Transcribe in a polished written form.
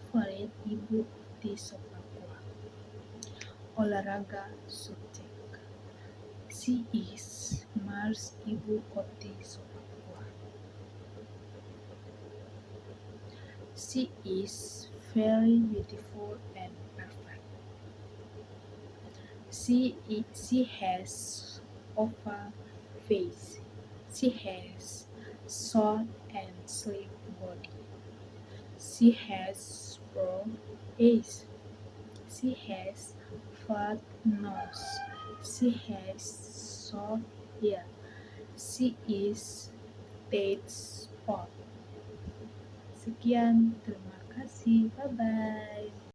favorit ibu di Papua? Olahraga subjek. She is Mars ibu koti Papua. She is very beautiful and perfect. She has oval face. She has short and sleek body. She has broad eyes. She has flat nose. She has short hair. She is dead spot. Sekian, terima kasih. Bye bye.